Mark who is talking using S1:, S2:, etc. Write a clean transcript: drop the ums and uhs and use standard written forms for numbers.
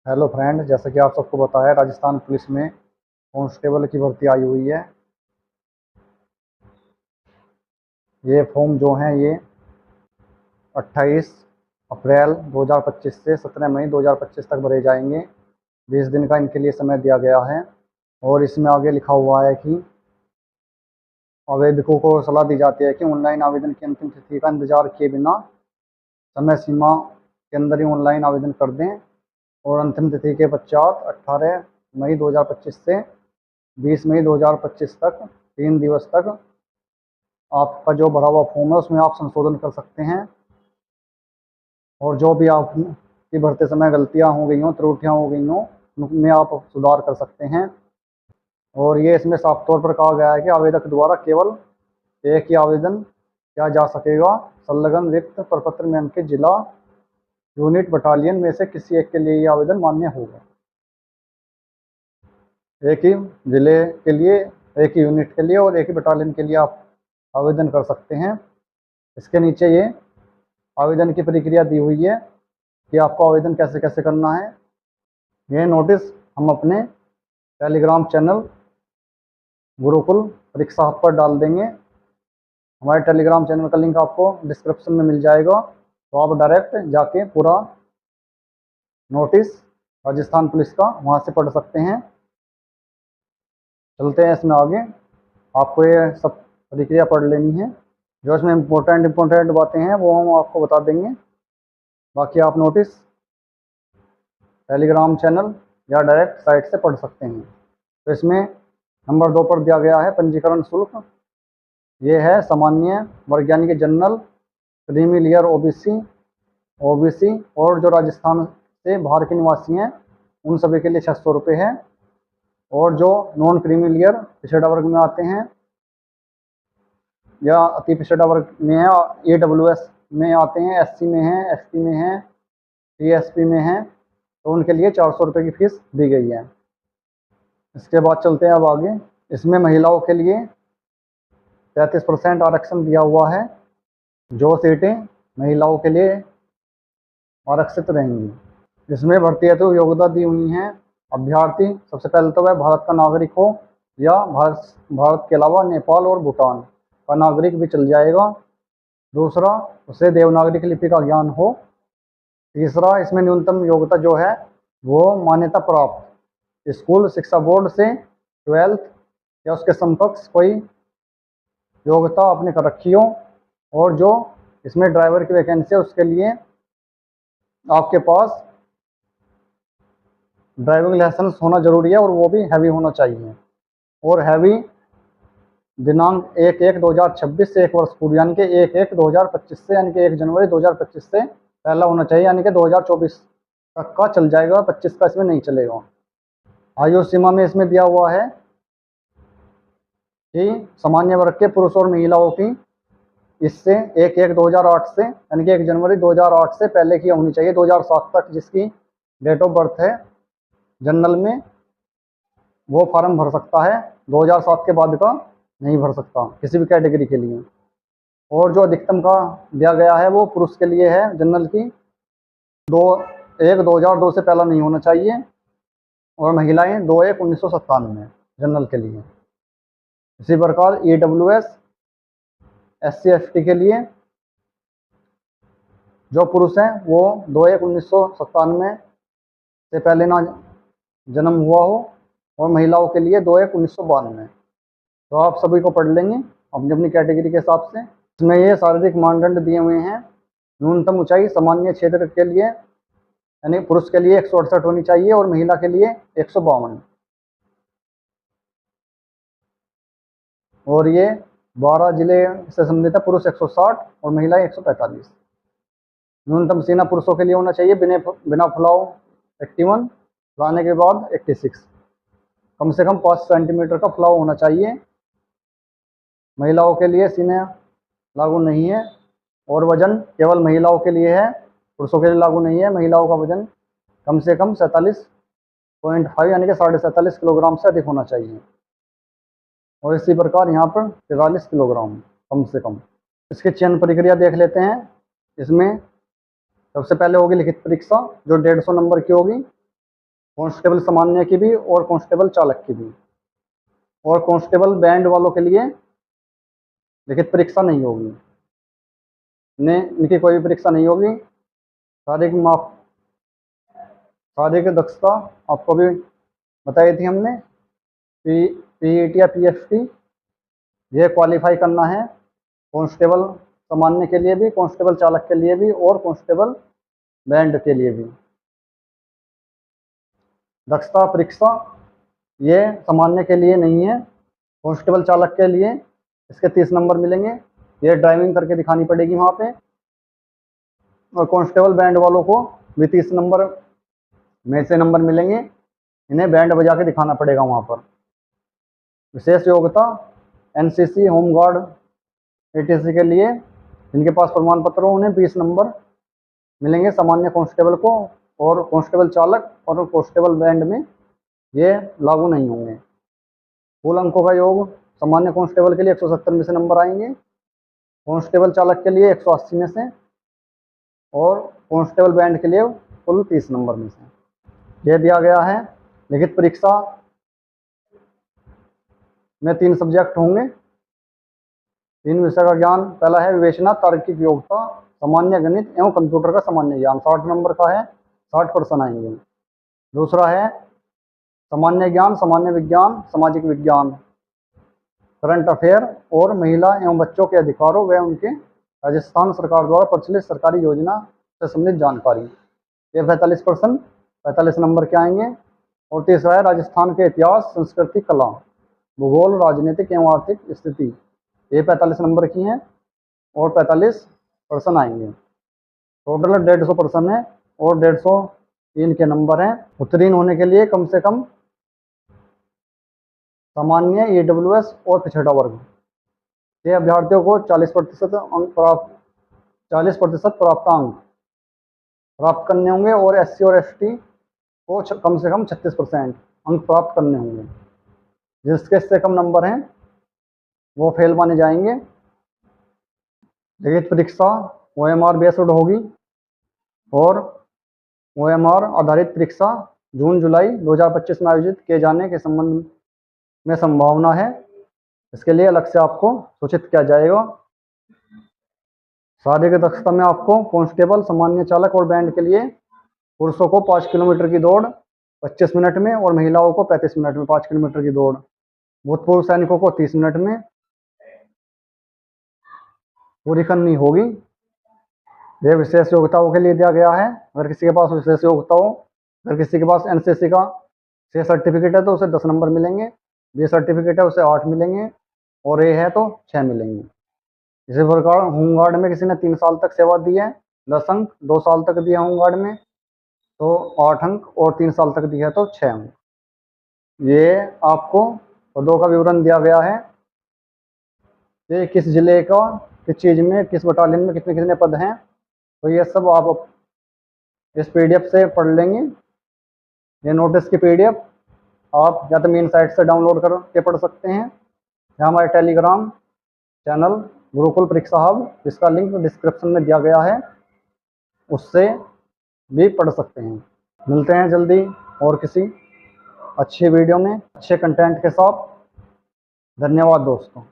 S1: Hello friend, जैसा कि आप सबको पता है राजस्थान पुलिस में कांस्टेबल की भर्ती आई हुई है। ये फॉर्म जो हैं ये 28 अप्रैल 2025 से 17 मई 2025 तक भरे जाएंगे। 20 दिन का इनके लिए समय दिया गया है। और इसमें आगे लिखा हुआ है कि आवेदकों को सलाह दी जाती है कि ऑनलाइन आवेदन की अंतिम तिथि का इंतजार किए बिना समय सीमा के अंदर ही ऑनलाइन आवेदन कर दें। और अंतिम तिथि के पश्चात 18 मई 2025 से 20 मई 2025 तक 3 दिवस तक आपका जो भरा हुआ फॉर्म है उसमें आप संशोधन कर सकते हैं। और जो भी आपकी भरते समय गलतियां हो गई हों, त्रुटियां हो गई हों, उनमें आप सुधार कर सकते हैं। और ये इसमें साफ तौर पर कहा गया है कि आवेदक द्वारा केवल एक ही आवेदन किया जा सकेगा। संलग्न रिक्त प्रपत्र में अंकित जिला, यूनिट, बटालियन में से किसी एक के लिए ये आवेदन मान्य होगा। एक ही जिले के लिए, एक ही यूनिट के लिए और एक ही बटालियन के लिए आप आवेदन कर सकते हैं। इसके नीचे ये आवेदन की प्रक्रिया दी हुई है कि आपको आवेदन कैसे कैसे करना है। ये नोटिस हम अपने टेलीग्राम चैनल गुरुकुल परीक्षा हब पर डाल देंगे। हमारे टेलीग्राम चैनल का लिंक आपको डिस्क्रिप्शन में मिल जाएगा, तो आप डायरेक्ट जाके पूरा नोटिस राजस्थान पुलिस का वहाँ से पढ़ सकते हैं। चलते हैं इसमें आगे। आपको ये सब प्रक्रिया पढ़ लेनी है। जो इसमें इम्पोर्टेंट बातें हैं वो हम आपको बता देंगे। बाकी आप नोटिस टेलीग्राम चैनल या डायरेक्ट साइट से पढ़ सकते हैं। तो इसमें नंबर 2 पर दिया गया है पंजीकरण शुल्क। ये है सामान्य वर्ग यानी कि जनरल, क्रीमी लेयर ओबीसी और जो राजस्थान से बाहर के निवासी हैं उन सभी के लिए 600 रुपये है। और जो नॉन क्रीमी लेयर पिछड़ा वर्ग में आते हैं या अति पिछड़ा वर्ग में है, AWS में आते हैं, SC में हैं, ST में हैं, TSP में हैं, तो उनके लिए 400 रुपये की फीस दी गई है। इसके बाद चलते हैं अब आगे। इसमें महिलाओं के लिए 33% आरक्षण दिया हुआ है। जो सीटें महिलाओं के लिए आरक्षित रहेंगी। इसमें भर्ती हेतु योग्यता दी हुई हैं। अभ्यर्थी सबसे पहले तो वह भारत का नागरिक हो या भारत के अलावा नेपाल और भूटान का नागरिक भी चल जाएगा। दूसरा, उसे देवनागरी लिपि का ज्ञान हो। तीसरा, इसमें न्यूनतम योग्यता जो है वो मान्यता प्राप्त स्कूल शिक्षा बोर्ड से 12th या उसके समकक्ष कोई योग्यता आपने कर रखी हो। और जो इसमें ड्राइवर की वैकेंसी है उसके लिए आपके पास ड्राइविंग लाइसेंस होना जरूरी है और वो भी हैवी होना चाहिए। और हैवी दिनांक 1/1/2026 से 1 वर्ष पूर्व यानी कि 1/1/2025 से, यानी कि 1 जनवरी 2025 से पहला होना चाहिए, यानी कि 2024 तक का चल जाएगा, 25 का इसमें नहीं चलेगा। आयु सीमा में इसमें दिया हुआ है कि सामान्य वर्ग के पुरुष और महिलाओं की इससे 1/1/2008 से यानी कि 1 जनवरी 2008 से पहले की होनी चाहिए। 2007 तक जिसकी डेट ऑफ बर्थ है जनरल में वो फॉर्म भर सकता है। 2007 के बाद का नहीं भर सकता किसी भी कैटेगरी के लिए। और जो अधिकतम का दिया गया है वो पुरुष के लिए है जनरल की 2/1/2002 से पहला नहीं होना चाहिए। और महिलाएं 2/1/1997 जनरल के लिए। इसी प्रकार EWS SC ST के लिए जो पुरुष हैं वो 2/1/1997 से पहले ना जन्म हुआ हो और महिलाओं के लिए 2/1/1992। तो आप सभी को पढ़ लेंगे अपनी अपनी कैटेगरी के हिसाब से। इसमें ये शारीरिक मानदंड दिए हुए हैं। न्यूनतम ऊंचाई सामान्य क्षेत्र के लिए यानी पुरुष के लिए 168 होनी चाहिए और महिला के लिए 152। और ये 12 जिले से संबंधित है। पुरुष 160 और महिलाएं 145। न्यूनतम सीना पुरुषों के लिए होना चाहिए बिना फुलाव 81, फुलाने के बाद 86। कम से कम 5 सेंटीमीटर का फुलाव होना चाहिए। महिलाओं के लिए सीने लागू नहीं है। और वजन केवल महिलाओं के लिए है, पुरुषों के लिए लागू नहीं है। महिलाओं का वजन कम से कम 47.5 यानी कि 47.5 किलोग्राम से अधिक होना चाहिए। और इसी प्रकार यहाँ पर 43 किलोग्राम कम से कम। इसकी चयन प्रक्रिया देख लेते हैं। इसमें सबसे पहले होगी लिखित परीक्षा जो 150 नंबर की होगी। कांस्टेबल सामान्य की भी और कांस्टेबल चालक की भी। और कांस्टेबल बैंड वालों के लिए लिखित परीक्षा नहीं होगी, इनकी कोई भी परीक्षा नहीं होगी। शारीरिक माप, शारीरिक दक्षता आपको भी बताई थी हमने, पीईटी या पीएफटी, ये क्वालिफाई करना है कांस्टेबल सामान्य के लिए भी, कांस्टेबल चालक के लिए भी और कांस्टेबल बैंड के लिए भी। दक्षता परीक्षा ये सामान्य के लिए नहीं है, कांस्टेबल चालक के लिए इसके 30 नंबर मिलेंगे। ये ड्राइविंग करके दिखानी पड़ेगी वहाँ पे। और कांस्टेबल बैंड वालों को भी 30 नंबर में से नंबर मिलेंगे, इन्हें बैंड बजा के दिखाना पड़ेगा वहाँ पर। विशेष योग्यता एनसीसी, होमगार्ड, एटीसी के लिए जिनके पास प्रमाण पत्र हो उन्हें 20 नंबर मिलेंगे सामान्य कांस्टेबल को, और कांस्टेबल चालक और कांस्टेबल बैंड में ये लागू नहीं होंगे। कुल अंकों का योग सामान्य कांस्टेबल के लिए 170 में से नंबर आएंगे, कांस्टेबल चालक के लिए 180 में से, और कांस्टेबल बैंड के लिए कुल 30 नंबर में से। यह दिया गया है। लिखित परीक्षा में 3 सब्जेक्ट होंगे, 3 विषय का ज्ञान। पहला है विवेचना, तार्किक योग्यता, सामान्य गणित एवं कंप्यूटर का सामान्य ज्ञान, 60 नंबर का है, 60% आएंगे। दूसरा है सामान्य ज्ञान, सामान्य विज्ञान, सामाजिक विज्ञान, करंट अफेयर और महिला एवं बच्चों के अधिकारों व उनके राजस्थान सरकार द्वारा प्रचलित सरकारी योजना से संबंधित जानकारी। ये 45%, 45 नंबर के आएंगे। और तीसरा है राजस्थान के इतिहास, संस्कृति, कला, भूगोल, राजनीतिक एवं आर्थिक स्थिति, ये 45 नंबर की हैं और 45% आएंगे। टोटल 150% है और 150 इनके नंबर हैं। उत्तीर्ण होने के लिए कम से कम सामान्य, ईडब्ल्यूएस और पिछड़ा वर्ग के अभ्यर्थियों को 40% अंक प्राप्त, 40% प्राप्तांक प्राप्त करने होंगे, और एससी और एसटी को कम से कम 36% अंक प्राप्त करने होंगे। जिसके से कम नंबर हैं वो फेल माने जाएंगे। लिखित परीक्षा ओएमआर बेस्ड होगी, और ओएमआर आधारित परीक्षा जून जुलाई 2025 में आयोजित किए जाने के संबंध में संभावना है। इसके लिए अलग से आपको सूचित किया जाएगा। शारीरिक दक्षता में आपको कांस्टेबल, सामान्य चालक और बैंड के लिए पुरुषों को 5 किलोमीटर की दौड़ 25 मिनट में और महिलाओं को 35 मिनट में 5 किलोमीटर की दौड़, भूतपूर्व सैनिकों को 30 मिनट में पूरी करनी होगी। यह विशेष योग्यताओं के लिए दिया गया है। अगर किसी के पास विशेष योग्यता हो, अगर किसी के पास एनसीसी का C सर्टिफिकेट है तो उसे 10 नंबर मिलेंगे, B सर्टिफिकेट है उसे 8 मिलेंगे, और A है तो 6 मिलेंगे। इसी प्रकार होमगार्ड में किसी ने 3 साल तक सेवा दी है, 10 अंक, 2 साल तक दिया होमगार्ड में तो 8 अंक, और 3 साल तक दिया है तो 6 अंक। ये आपको पदों का विवरण दिया गया है कि किस जिले का, किस चीज़ में, किस बटालियन में कितने कितने पद हैं। तो ये सब आप इस पीडीएफ से पढ़ लेंगे। ये नोटिस की पीडीएफ आप या तो मेन साइट से डाउनलोड करके पढ़ सकते हैं, या हमारे टेलीग्राम चैनल गुरुकुल परीक्षा हब, जिसका लिंक डिस्क्रिप्शन में दिया गया है, उससे भी पढ़ सकते हैं। मिलते हैं जल्दी और किसी अच्छी वीडियो में अच्छे कंटेंट के साथ। धन्यवाद दोस्तों।